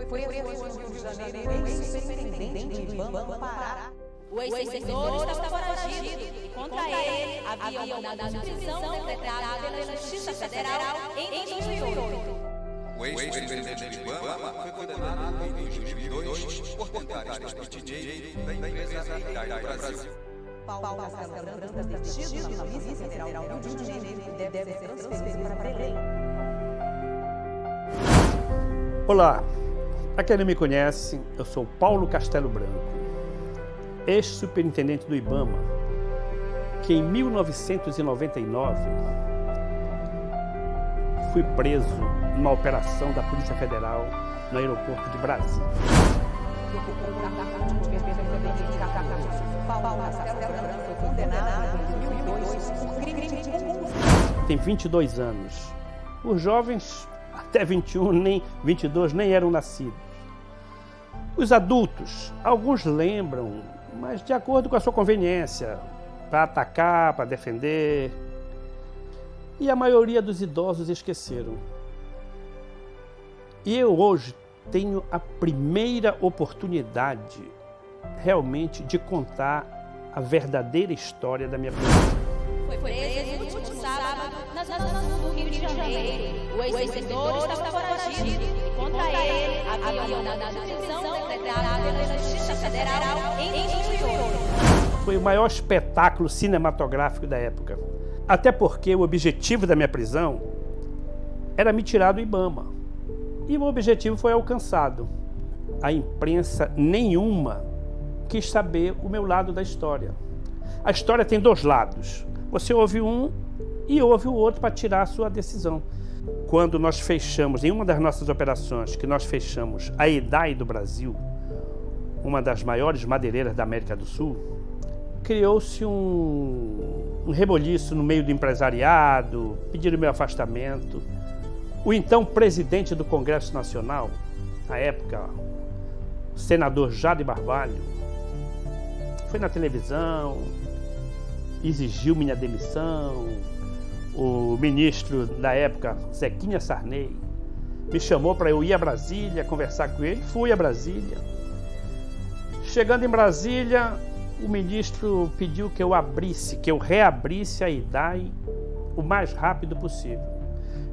Foi preso no Rio de Janeiro ex-superintendente do IBAMA no Pará. O ex-servidor estava foragido e contra ele havia mandado de prisão decretado pela Justiça Federal em 2008. O ex-presidente do IBAMA foi condenado em 2002 por tentar extorquir dinheiro da empresa Idai Brasil. Paulo Castelo Branco é detido na Polícia Federal do Rio de Janeiro e deve ser transferido para Belém. Olá, para quem não me conhece, eu sou Paulo Castelo Branco, ex-superintendente do IBAMA, que em 1999 fui preso numa operação da Polícia Federal no aeroporto de Brasília. Paulo Castelo Branco foi condenado em 2002 por crime de corrupção. Tem 22 anos. Os jovens, até 21, nem 22, nem eram nascidos. Os adultos, alguns lembram, mas de acordo com a sua conveniência, para atacar, para defender. E a maioria dos idosos esqueceram. E eu hoje tenho a primeira oportunidade realmente de contar a verdadeira história da minha vida. Foi preso no último sábado nas ruas do Rio de Janeiro. O ex-servidor estava foragido e contra ele havia mandado de prisão decretado pela Justiça Federal em 2008. Foi o maior espetáculo cinematográfico da época. Até porque o objetivo da minha prisão era me tirar do IBAMA. E o objetivo foi alcançado. A imprensa nenhuma quis saber o meu lado da história. A história tem dois lados. Você ouve um e ouve o outro para tirar a sua decisão. Quando nós fechamos, em uma das nossas operações, que nós fechamos a Idai do Brasil, uma das maiores madeireiras da América do Sul, criou-se um reboliço no meio do empresariado, pediram meu afastamento. O então presidente do Congresso Nacional, na época, o senador Jade Barbalho, foi na televisão, exigiu minha demissão. O ministro da época, Zequinha Sarney, me chamou para eu ir a Brasília, conversar com ele. Fui a Brasília. Chegando em Brasília, o ministro pediu que eu reabrisse a Idai o mais rápido possível.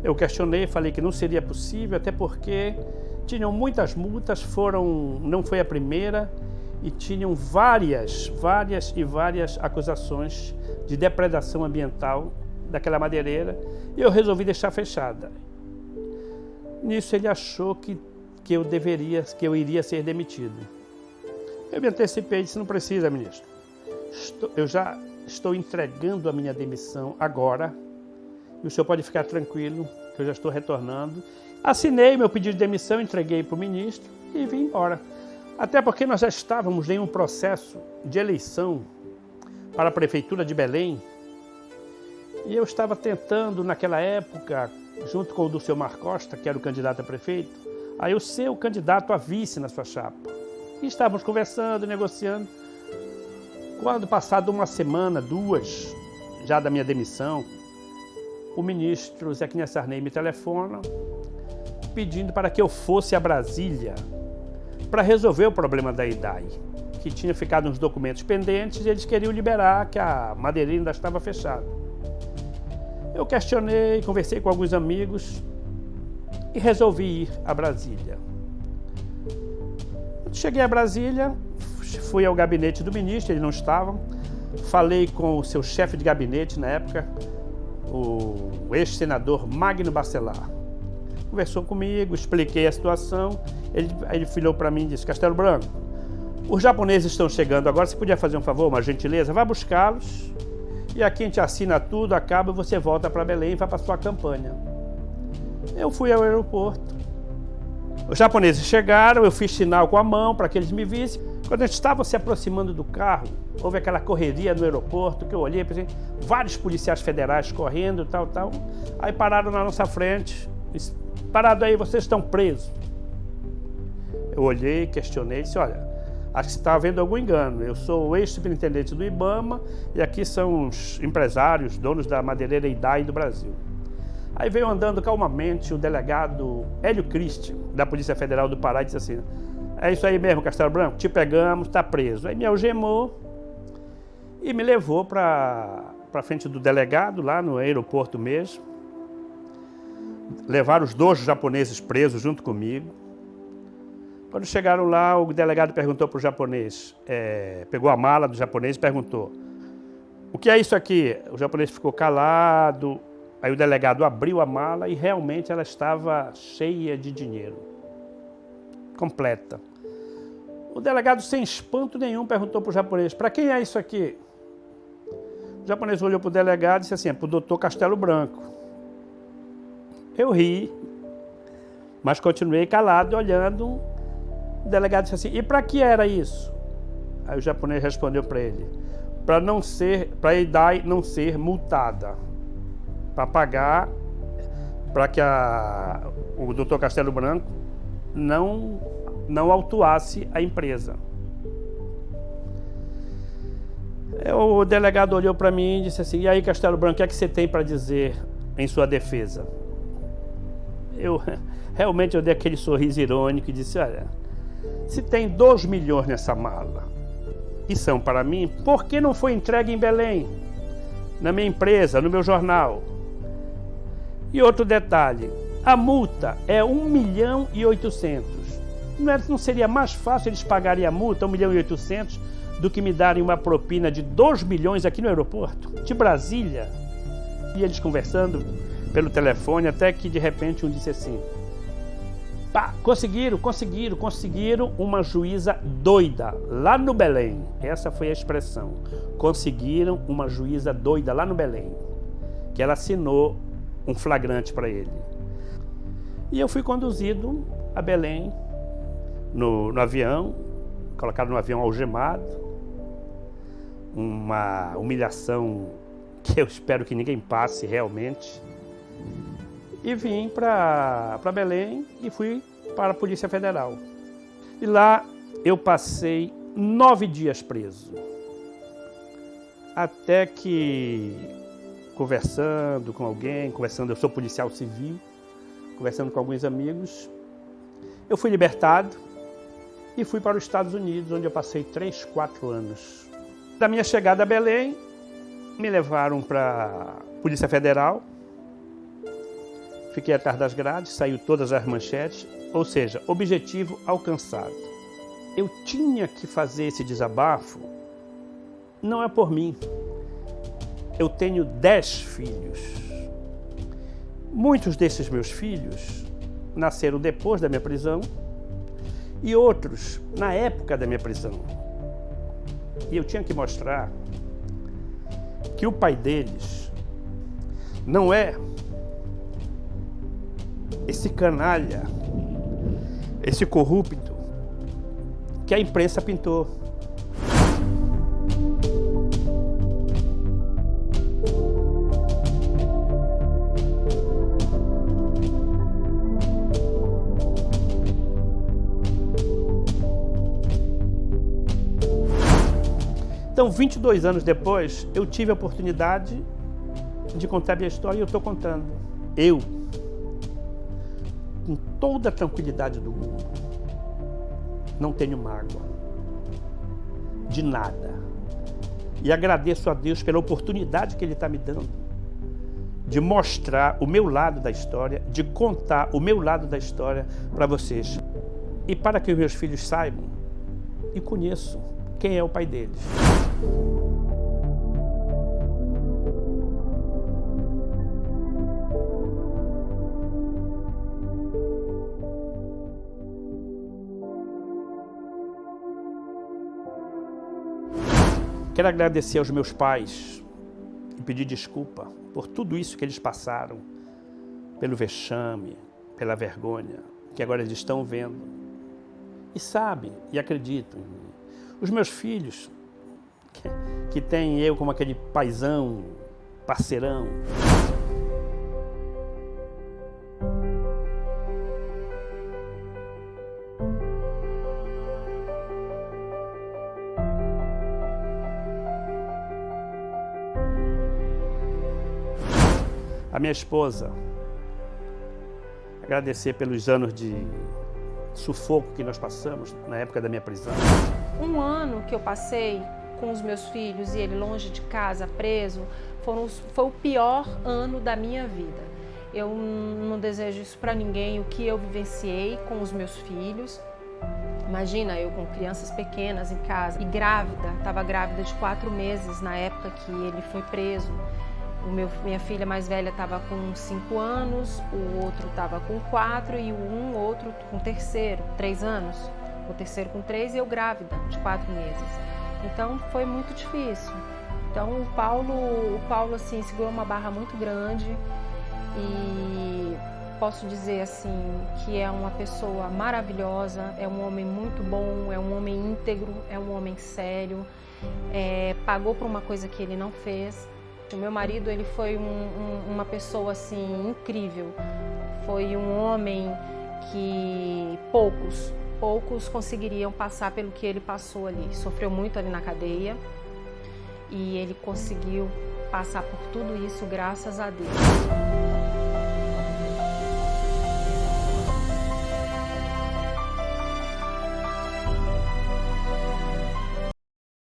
Eu questionei, falei que não seria possível, até porque tinham muitas multas, não foi a primeira, e tinham várias acusações de depredação ambiental daquela madeireira, e eu resolvi deixar fechada. Nisso ele achou que eu iria ser demitido. Eu me antecipei e disse: não precisa, ministro. Eu já estou entregando a minha demissão agora, e o senhor pode ficar tranquilo, que eu já estou retornando. Assinei meu pedido de demissão, entreguei para o ministro e vim embora. Até porque nós já estávamos em um processo de eleição para a Prefeitura de Belém, e eu estava tentando, naquela época, junto com o do seu Mar Costa, que era o candidato a prefeito, aí eu ser o candidato a vice na sua chapa. E estávamos conversando, negociando. Quando, passado uma semana, duas, já da minha demissão, o ministro Zequinha Sarney me telefona pedindo para que eu fosse a Brasília para resolver o problema da Idai, que tinha ficado uns documentos pendentes e eles queriam liberar, que a madeireira ainda estava fechada. Eu questionei, conversei com alguns amigos e resolvi ir a Brasília. Cheguei a Brasília, fui ao gabinete do ministro, ele não estava, falei com o seu chefe de gabinete na época, o ex-senador Magno Bacelar. Conversou comigo, expliquei a situação, ele virou para mim e disse: Castelo Branco, os japoneses estão chegando agora, você podia fazer um favor, uma gentileza? Vá buscá-los e aqui a gente assina tudo, acaba e você volta para Belém e vai para sua campanha. Eu fui ao aeroporto, os japoneses chegaram, eu fiz sinal com a mão para que eles me vissem. Quando a gente estava se aproximando do carro, houve aquela correria no aeroporto, que eu olhei, pensei, vários policiais federais correndo, tal. Aí pararam na nossa frente, disse: parado aí, vocês estão presos. Eu olhei, questionei, disse: olha, acho que você está havendo algum engano. Eu sou o ex-superintendente do IBAMA e aqui são os empresários, donos da madeireira Idai do Brasil. Aí veio andando calmamente o delegado Hélio Cristi, da Polícia Federal do Pará, e disse assim: é isso aí mesmo, Castelo Branco, te pegamos, está preso. Aí me algemou e me levou para frente do delegado, lá no aeroporto mesmo. Levaram os 2 japoneses presos junto comigo. Quando chegaram lá, o delegado perguntou para o japonês, pegou a mala do japonês e perguntou: o que é isso aqui? O japonês ficou calado. Aí o delegado abriu a mala e realmente ela estava cheia de dinheiro. Completa. O delegado, sem espanto nenhum, perguntou para o japonês: para quem é isso aqui? O japonês olhou para o delegado e disse assim: para o doutor Castelo Branco. Eu ri, mas continuei calado, olhando. O delegado disse assim: e para que era isso? Aí o japonês respondeu para ele: para a Idai não ser multada, para pagar, para que o doutor Castelo Branco não autuasse a empresa. O delegado olhou para mim e disse assim: e aí, Castelo Branco, o que é que você tem para dizer em sua defesa? Realmente eu dei aquele sorriso irônico e disse: olha, se tem 2 milhões nessa mala e são para mim, por que não foi entregue em Belém, na minha empresa, no meu jornal? E outro detalhe, a multa é 1.800.000. Não seria mais fácil eles pagarem a multa, 1.800.000, do que me darem uma propina de 2 milhões aqui no aeroporto, de Brasília? E eles conversando pelo telefone, até que de repente um disse assim: pá, conseguiram uma juíza doida lá no Belém. Essa foi a expressão. Conseguiram uma juíza doida lá no Belém, que ela assinou um flagrante para ele. E eu fui conduzido a Belém no avião, colocado no avião algemado, uma humilhação que eu espero que ninguém passe realmente. E vim para Belém e fui para a Polícia Federal. E lá eu passei 9 dias preso. Até que, conversando com alguém, eu sou policial civil, conversando com alguns amigos, eu fui libertado e fui para os Estados Unidos, onde eu passei 3, 4 anos. Da minha chegada a Belém, me levaram para a Polícia Federal. Fiquei atrás das grades, saiu todas as manchetes, ou seja, objetivo alcançado. Eu tinha que fazer esse desabafo, não é por mim. Eu tenho 10 filhos. Muitos desses meus filhos nasceram depois da minha prisão e outros na época da minha prisão. E eu tinha que mostrar que o pai deles não é esse canalha, esse corrupto que a imprensa pintou. Então, 22 anos depois, eu tive a oportunidade de contar a minha história e eu estou contando. Eu, com toda a tranquilidade do mundo, não tenho mágoa de nada. E agradeço a Deus pela oportunidade que Ele está me dando de mostrar o meu lado da história, de contar o meu lado da história para vocês. E para que os meus filhos saibam e conheçam quem é o pai deles. Quero agradecer aos meus pais e pedir desculpa por tudo isso que eles passaram, pelo vexame, pela vergonha, que agora eles estão vendo. E sabem e acreditam em mim. Os meus filhos, que têm eu como aquele paizão, parceirão. A minha esposa, agradecer pelos anos de sufoco que nós passamos na época da minha prisão. Um ano que eu passei com os meus filhos e ele longe de casa, preso, foi o pior ano da minha vida. Eu não desejo isso para ninguém, o que eu vivenciei com os meus filhos. Imagina, eu com crianças pequenas em casa e grávida, estava grávida de 4 meses na época que ele foi preso. Minha filha mais velha estava com 5 anos, o outro estava com 4 e o outro com 3 anos. O terceiro com 3 e eu grávida de 4 meses. Então foi muito difícil. Então o Paulo assim, segurou uma barra muito grande e posso dizer assim que é uma pessoa maravilhosa, é um homem muito bom, é um homem íntegro, é um homem sério, pagou por uma coisa que ele não fez. O meu marido, ele foi uma pessoa assim incrível, foi um homem que poucos conseguiriam passar pelo que ele passou ali. Sofreu muito ali na cadeia e ele conseguiu passar por tudo isso graças a Deus.